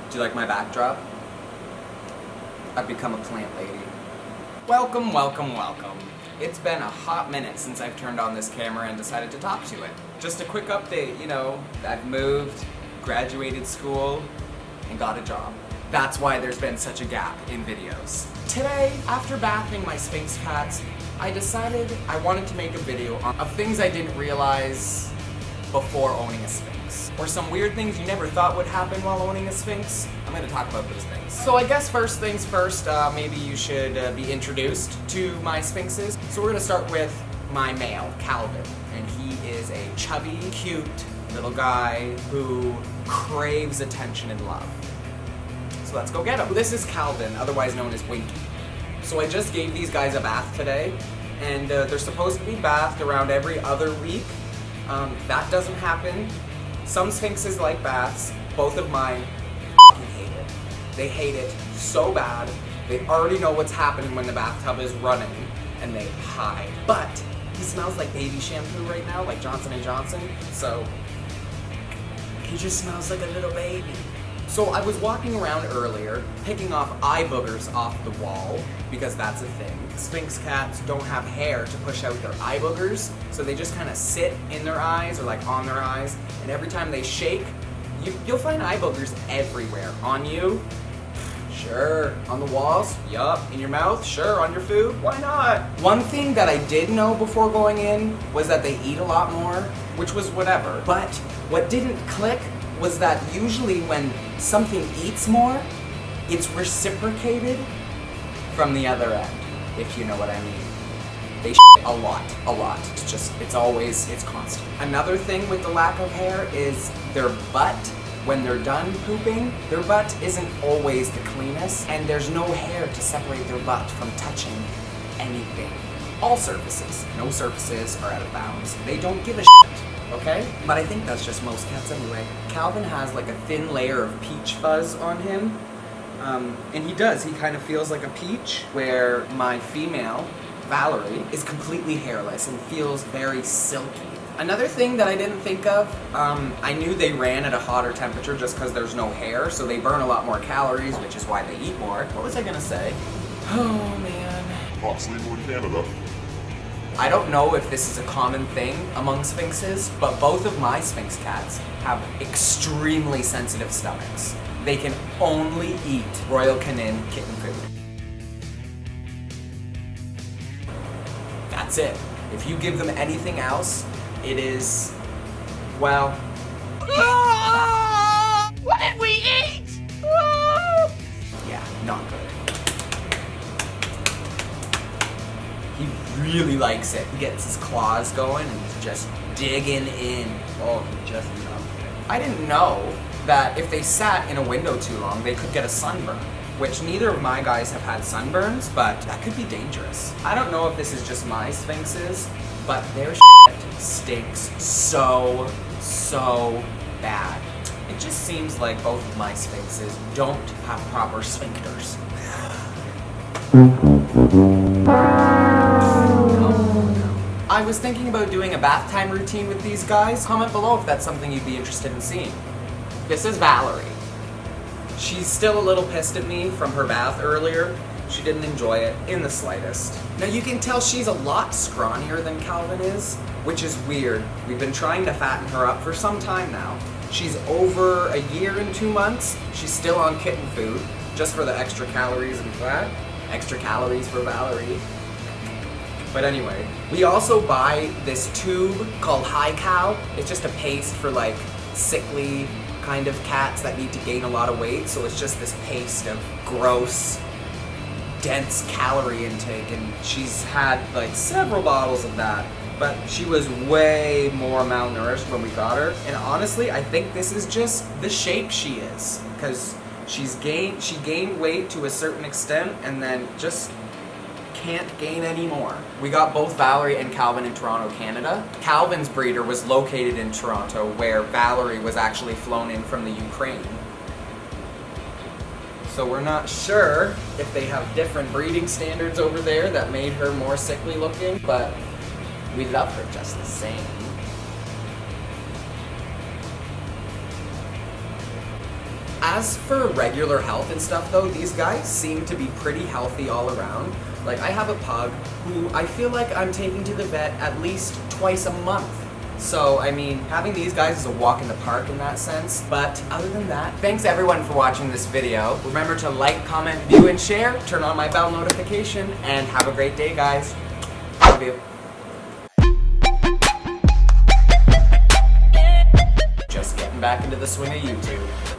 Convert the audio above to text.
Do you like my backdrop? I've become a plant lady. Welcome, welcome, welcome. It's been a hot minute since I've turned on this camera and decided to talk to it. Just a quick update, you know, I've moved, graduated school, and got a job. That's why there's been such a gap in videos. Today, after bathing my Sphynx cats, I decided I wanted to make a video of things I didn't realize before owning a Sphynx. Or some weird things you never thought would happen while owning a Sphynx. I'm gonna talk about those things. So I guess first things first, maybe you should be introduced to my Sphynxes. So we're gonna start with my male, Calvin. And he is a chubby, cute little guy who craves attention and love. So let's go get him. This is Calvin, otherwise known as Winky. So I just gave these guys a bath today, and they're supposed to be bathed around every other week. That doesn't happen. Some Sphynxes like baths. Both of mine hate it. They hate it so bad. They already know what's happening when the bathtub is running, and they hide. But he smells like baby shampoo right now, like Johnson & Johnson, so he just smells like a little baby. So I was walking around earlier, picking off eye boogers off the wall, because that's a thing. Sphynx cats don't have hair to push out their eye boogers, so they just kind of sit in their eyes or like on their eyes, and every time they shake, you'll find eye boogers everywhere. On you? Sure. On the walls? Yup. In your mouth? Sure. On your food? Why not? One thing that I did know before going in was that they eat a lot more, which was whatever. But what didn't click was that usually when something eats more, it's reciprocated from the other end, if you know what I mean. They shit a lot. It's constant. Another thing with the lack of hair is their butt. When they're done pooping, their butt isn't always the cleanest, and there's no hair to separate their butt from touching anything. All surfaces. No surfaces are out of bounds. They don't give a shit. Okay? But I think that's just most cats anyway. Calvin has like a thin layer of peach fuzz on him. And he kind of feels like a peach, where my female, Valerie, is completely hairless and feels very silky. Another thing that I didn't think of, I knew they ran at a hotter temperature just because there's no hair, so they burn a lot more calories, which is why they eat more. What was I gonna say? Oh man. Hot's legal in Canada. I don't know if this is a common thing among Sphynxes, but both of my Sphynx cats have extremely sensitive stomachs. They can only eat Royal Canin kitten food. That's it. If you give them anything else, it is, well... What did we eat? Yeah, not good. He really likes it. He gets his claws going and he's just digging in. Oh, he just loves it. I didn't know that if they sat in a window too long, they could get a sunburn, which neither of my guys have had sunburns, but that could be dangerous. I don't know if this is just my Sphynxes, but their shit stinks so bad. It just seems like both of my Sphynxes don't have proper sphincters. I was thinking about doing a bath time routine with these guys. Comment below if that's something you'd be interested in seeing. This is Valerie. She's still a little pissed at me from her bath earlier. She didn't enjoy it in the slightest. Now you can tell she's a lot scrawnier than Calvin is, which is weird. We've been trying to fatten her up for some time now. She's over a year and 2 months. She's still on kitten food, just for the extra calories and fat. Extra calories for Valerie. But anyway, we also buy this tube called High Cow. It's just a paste for like sickly kind of cats that need to gain a lot of weight. So it's just this paste of gross, dense calorie intake, and she's had like several bottles of that. But she was way more malnourished when we got her. And honestly, I think this is just the shape she is. Because she gained weight to a certain extent and then just can't gain any more. We got both Valerie and Calvin in Toronto, Canada. Calvin's breeder was located in Toronto, where Valerie was actually flown in from the Ukraine. So we're not sure if they have different breeding standards over there that made her more sickly looking, but we love her just the same. As for regular health and stuff though, these guys seem to be pretty healthy all around. Like, I have a pug who I feel like I'm taking to the vet at least twice a month. So, I mean, having these guys is a walk in the park in that sense. But other than that, thanks everyone for watching this video. Remember to like, comment, view, and share. Turn on my bell notification, and have a great day, guys. Love you. Just getting back into the swing of YouTube.